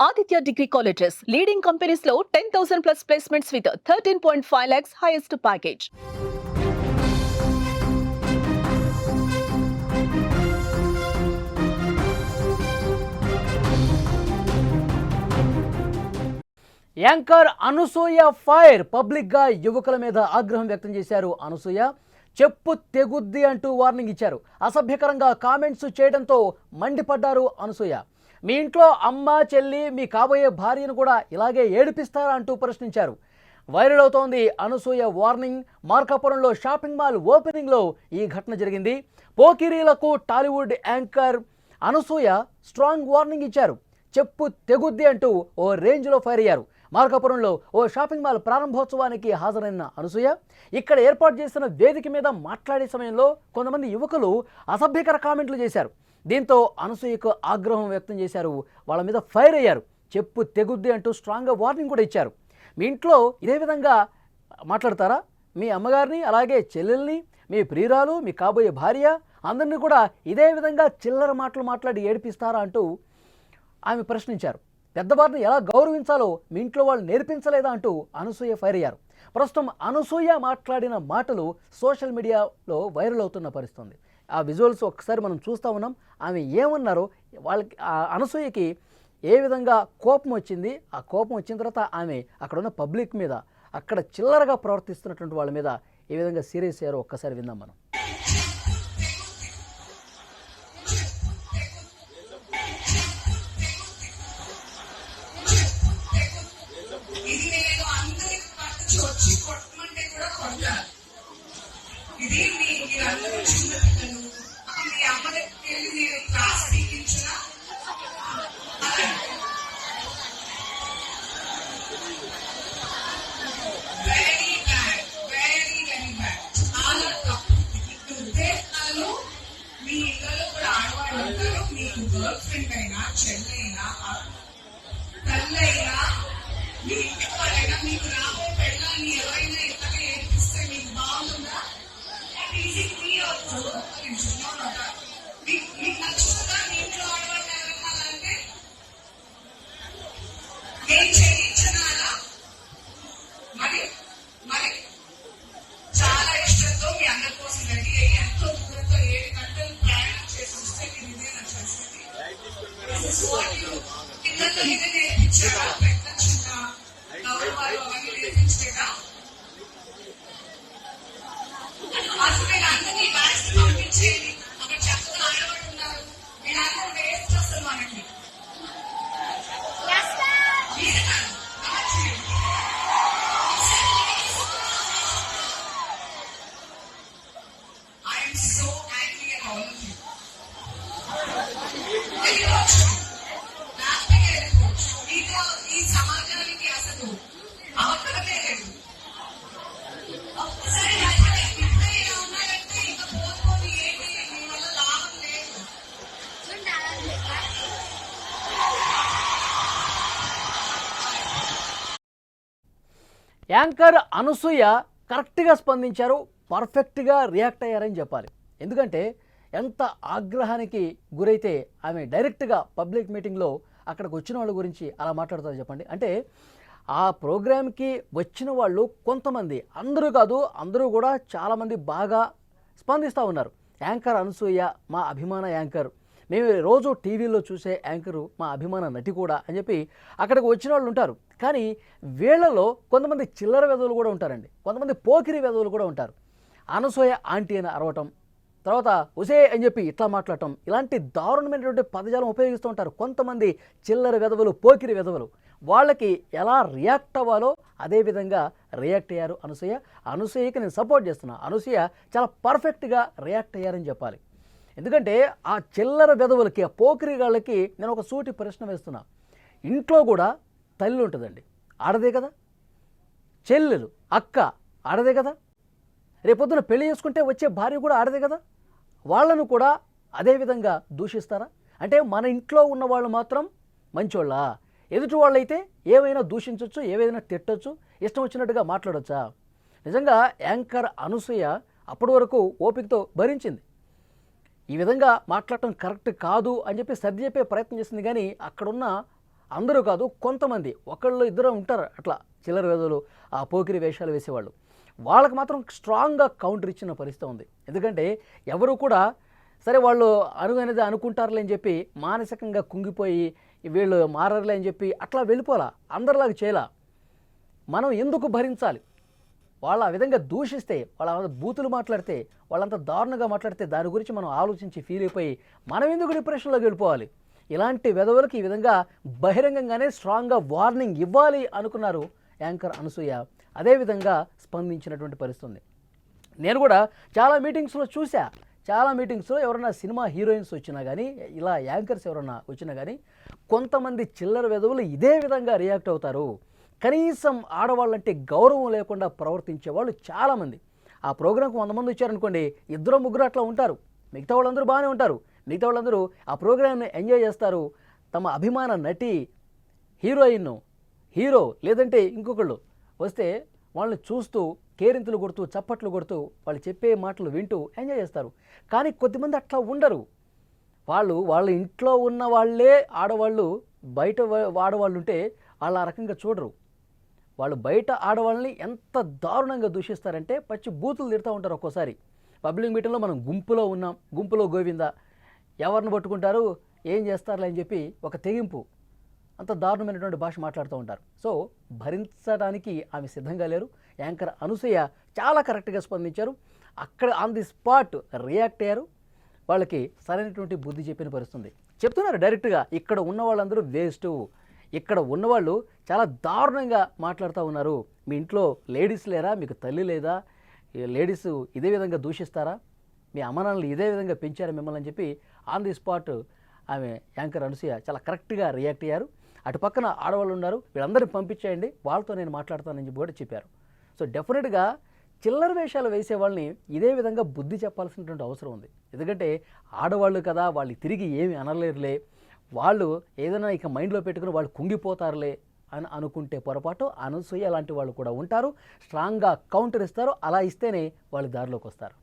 Aditya Degree Colleges, leading companies లో 10,000 plus placements with 13.5 lakhs highest package. Anchor Anasuya fire పబ్లిక్గా యువకుల మీద ఆగ్రహం వ్యక్తం చేశారు. అనసూయ చెప్పు తెగుద్ది అంటూ వార్నింగ్ ఇచ్చారు. అసభ్యకరంగా కామెంట్స్ చేయడంతో మండిపడ్డారు అనసూయ. మీ ఇంట్లో అమ్మ చెల్లి మీ కాబోయే భార్యను కూడా ఇలాగే ఏడిపిస్తారా అంటూ ప్రశ్నించారు. వైరల్ అవుతోంది అనసూయ వార్నింగ్. మార్కాపురంలో షాపింగ్ మాల్ ఓపెనింగ్లో ఈ ఘటన జరిగింది. పోకిరీలకు Tollywood anchor Anasuya strong warning ఇచ్చారు. చెప్పు తెగుద్ది అంటూ ఓ రేంజ్లో ఫైర్ అయ్యారు. మార్కాపురంలో ఓ షాపింగ్ మాల్ ప్రారంభోత్సవానికి హాజరైన అనసూయ ఇక్కడ ఏర్పాటు చేసిన వేదిక మీద మాట్లాడే సమయంలో కొంతమంది యువకులు అసభ్యకర కామెంట్లు చేశారు. దీంతో అనసూయకు ఆగ్రహం వ్యక్తం చేశారు. వాళ్ళ మీద ఫైర్ అయ్యారు. చెప్పు తెగుద్ది అంటూ స్ట్రాంగ్గా వార్నింగ్ కూడా ఇచ్చారు. మీ ఇంట్లో ఇదే విధంగా మాట్లాడతారా? మీ అమ్మగారిని అలాగే చెల్లెల్ని మీ ప్రియురాలు మీ కాబోయే భార్య అందరినీ కూడా ఇదే విధంగా చిల్లర మాటలు మాట్లాడి ఏడిపిస్తారా అంటూ ఆమె ప్రశ్నించారు. పెద్దవారిని ఎలా గౌరవించాలో మీ ఇంట్లో వాళ్ళు నేర్పించలేదా అంటూ అనసూయ ఫైర్ అయ్యారు. ప్రస్తుతం అనసూయ మాట్లాడిన మాటలు సోషల్ మీడియాలో వైరల్ అవుతున్న పరిస్థితుంది. ఆ విజువల్స్ ఒక్కసారి మనం చూస్తూ ఉన్నాం. ఆమె ఏమన్నారో, వాళ్ళకి అనసూయకి ఏ విధంగా కోపం వచ్చింది, ఆ కోపం వచ్చిన తర్వాత ఆమె అక్కడ ఉన్న పబ్లిక్ మీద, అక్కడ చిల్లరగా ప్రవర్తిస్తున్నటువంటి వాళ్ళ మీద ఏ విధంగా సీరియస్ అయ్యారో ఒక్కసారి విందాం మనం. గర్ల్ ఫ్రెండ్ అయినా చెల్లైనా తల్లైనా మీ ఇంటి వాళ్ళైనా మీకు రాబోయే పెళ్ళాన్ని ఎవరైనా ఇలాగే ఏర్పిస్తే మీకు బాగుందా? మీకు నచ్చుతుందా? మీ ఇంట్లో ఆడవాళ్ళు ఎవరన్నారంటే నేను చేయించనాలా? మరి మరి చాలా ఇష్టంతో మీ అందరి కోసం రెడీ అయ్యి ఎంతో దూరంతో 7 గంటలు ప్రయాణం చేసి వస్తే మీరు ఇదే నచ్చేస్తుంది. పిల్లల్లో ఇదే నేర్పించారా? పెద్ద చిన్న గౌరవాలు అవన్నీ నేర్పించలేదా? అసలు మీరు అందరినీ బ్యాగ్స్ పంపించేది అక్కడ చక్కగా ఆడవాళ్ళు ఉన్నారు. మీరందరూ వేస్ట్ అసలు మనకి I'm so angry at all of you. ఈ సమాజానికి అసలు అవసరమే లేదు. ఒక్కసారి ఇప్పుడే ఇలా ఉన్నారంటే ఇంకా పోతుకొని ఏంటి మీ వల్ల లాభం లేదు. యాంకర్ అనసూయ కరెక్ట్గా స్పందించారు. పర్ఫెక్ట్గా రియాక్ట్ అయ్యారని చెప్పాలి. ఎందుకంటే ఎంత ఆగ్రహానికి గురైతే ఆమె డైరెక్ట్గా పబ్లిక్ మీటింగ్లో అక్కడికి వచ్చిన వాళ్ళ గురించి అలా మాట్లాడుతారు చెప్పండి. అంటే ఆ ప్రోగ్రామ్కి వచ్చిన వాళ్ళు కొంతమంది, అందరూ కాదు, అందరూ కూడా చాలామంది బాగా స్పందిస్తూ ఉన్నారు. యాంకర్ అనసూయ మా అభిమాన యాంకర్, మేము రోజు టీవీలో చూసే యాంకరు, మా అభిమాన నటి కూడా అని చెప్పి అక్కడికి వచ్చిన వాళ్ళు ఉంటారు. కానీ వీళ్ళలో కొంతమంది చిల్లర వెధవులు కూడా ఉంటారండి. కొంతమంది పోకిరి వెధవులు కూడా ఉంటారు. అనసూయ ఆంటీ అని అరవటం, తర్వాత ఉసే అని చెప్పి ఇట్లా మాట్లాడటం, ఇలాంటి దారుణమైనటువంటి పదజాలం ఉపయోగిస్తూ ఉంటారు కొంతమంది చిల్లర వెధవలు, పోకిరి వెధవలు. వాళ్ళకి ఎలా రియాక్ట్ అవ్వాలో అదేవిధంగా రియాక్ట్ అయ్యారు అనసూయ. అనసూయకి నేను సపోర్ట్ చేస్తున్నా. అనసూయ చాలా పర్ఫెక్ట్గా రియాక్ట్ అయ్యారని చెప్పాలి. ఎందుకంటే ఆ చిల్లర వెధవులకి, ఆ పోకిరి వాళ్ళకి నేను ఒక సూటి ప్రశ్న వేస్తున్నా. ఇంట్లో కూడా తల్లి ఉంటుందండి, ఆడదే కదా. చెల్లెలు, అక్క ఆడదే కదా. రేపొద్దున పెళ్లి చేసుకుంటే వచ్చే భార్య కూడా ఆడదే కదా. వాళ్ళను కూడా అదేవిధంగా దూషిస్తారా? అంటే మన ఇంట్లో ఉన్న వాళ్ళు మాత్రం మంచోళ్ళ, ఎదుటి వాళ్ళైతే ఏమైనా దూషించవచ్చు, ఏవైనా తిట్టచ్చు, ఇష్టం వచ్చినట్టుగా మాట్లాడచ్చా? నిజంగా యాంకర్ అనసూయ అప్పటి వరకు ఓపికతో భరించింది. ఈ విధంగా మాట్లాడటం కరెక్ట్ కాదు అని చెప్పి సర్ది చెప్పే ప్రయత్నం చేసింది. కానీ అక్కడున్న అందరూ కాదు, కొంతమంది ఒకళ్ళు ఇద్దరు ఉంటారు అట్లా చిల్లర వేదలు, ఆ పోకిరి వేషాలు వేసేవాళ్ళు. వాళ్ళకి మాత్రం స్ట్రాంగ్గా కౌంటర్ ఇచ్చిన పరిస్థితి ఉంది. ఎందుకంటే ఎవరు కూడా సరే వాళ్ళు అనేది అనుకుంటారులే అని చెప్పి మానసికంగా కుంగిపోయి వీళ్ళు మారర్లే అని చెప్పి అట్లా వెళ్ళిపోలా, అందరిలాగా చేయలా. మనం ఎందుకు భరించాలి? వాళ్ళు ఆ విధంగా దూషిస్తే, వాళ్ళ బూతులు మాట్లాడితే, వాళ్ళంతా దారుణంగా మాట్లాడితే దాని గురించి మనం ఆలోచించి ఫీల్ అయిపోయి మనం ఎందుకు డిప్రెషన్లోకి వెళ్ళిపోవాలి? ఇలాంటి వెధవలకి ఈ విధంగా బహిరంగంగానే స్ట్రాంగ్గా వార్నింగ్ ఇవ్వాలి అనుకున్నారు యాంకర్ అనసూయ. అదేవిధంగా స్పందించినటువంటి పరిస్థితి ఉంది. నేను కూడా చాలా మీటింగ్స్లో చూసా. చాలా మీటింగ్స్లో ఎవరైనా సినిమా హీరోయిన్స్ వచ్చినా కానీ, ఇలా యాంకర్స్ ఎవరైనా వచ్చినా కానీ కొంతమంది చిల్లర వెధవులు ఇదే విధంగా రియాక్ట్ అవుతారు. కనీసం ఆడవాళ్ళంటే గౌరవం లేకుండా ప్రవర్తించే వాళ్ళు చాలామంది. ఆ ప్రోగ్రాంకి 100 మంది వచ్చారనుకోండి, 2-3 అట్లా ఉంటారు. మిగతా వాళ్ళందరూ బాగానే ఉంటారు. మిగతా వాళ్ళందరూ ఆ ప్రోగ్రామ్ని ఎంజాయ్ చేస్తారు. తమ అభిమాన నటి, హీరోయిన్, హీరో లేదంటే ఇంకొకళ్ళు వస్తే వాళ్ళని చూస్తూ కేరింతలు కొడుతూ చప్పట్లు కొడుతూ వాళ్ళు చెప్పే మాటలు వింటూ ఎంజాయ్ చేస్తారు. కానీ కొద్దిమంది అట్లా ఉండరు. వాళ్ళ ఇంట్లో ఉన్న వాళ్ళే ఆడవాళ్ళు బయట ఆడవాళ్ళు ఉంటే వాళ్ళు ఆ రకంగా చూడరు. వాళ్ళు బయట ఆడవాళ్ళని ఎంత దారుణంగా దూషిస్తారంటే పచ్చి బూతులు తిడుతూ ఉంటారు. ఒక్కోసారి పబ్లిక్ మీటింగ్లో మనం గుంపులో ఉన్నాం, గుంపులో గోవిందా, ఎవరిని పట్టుకుంటారు, ఏం చేస్తారులే అని చెప్పి ఒక తెగింపు, అంత దారుణమైనటువంటి భాష మాట్లాడుతూ ఉంటారు. సో భరించడానికి ఆమె సిద్ధంగా లేరు. యాంకర్ అనసూయ చాలా కరెక్ట్గా స్పందించారు. అక్కడ ఆన్ ది స్పాట్ రియాక్ట్ అయ్యారు. వాళ్ళకి సరైనటువంటి బుద్ధి చెప్పిన పరిస్థితుంది. చెప్తున్నారు డైరెక్ట్గా, ఇక్కడ ఉన్న వాళ్ళందరూ వేస్ట్, ఇక్కడ ఉన్నవాళ్ళు చాలా దారుణంగా మాట్లాడుతూ ఉన్నారు. మీ ఇంట్లో లేడీస్ లేరా? మీకు తల్లి లేదా? లేడీస్ ఇదే విధంగా దూషిస్తారా? మీ అమ్మనాన్నలు ఇదే విధంగా పెంచారా మిమ్మల్ని అని చెప్పి ఆన్ ది స్పాట్ ఆమె యాంకర్ అనసూయ చాలా కరెక్ట్గా రియాక్ట్ అయ్యారు. అటు పక్కన ఆడవాళ్ళు ఉన్నారు, వీళ్ళందరినీ పంపించేయండి, వాళ్ళతో నేను మాట్లాడతానని చెప్పి కూడా చెప్పారు. సో డెఫినెట్గా చిల్లర వేషాలు వేసే వాళ్ళని ఇదే విధంగా బుద్ధి చెప్పాల్సినటువంటి అవసరం ఉంది. ఎందుకంటే ఆడవాళ్ళు కదా, వాళ్ళు తిరిగి ఏమి అనలేరులే, వాళ్ళు ఏదైనా ఇక మైండ్లో పెట్టుకుని వాళ్ళు కుంగిపోతారులే అని అనుకుంటే పొరపాటు. అనసూయ లాంటి వాళ్ళు కూడా ఉంటారు, స్ట్రాంగ్గా కౌంటర్ ఇస్తారు. అలా ఇస్తేనే వాళ్ళు దారిలోకి వస్తారు.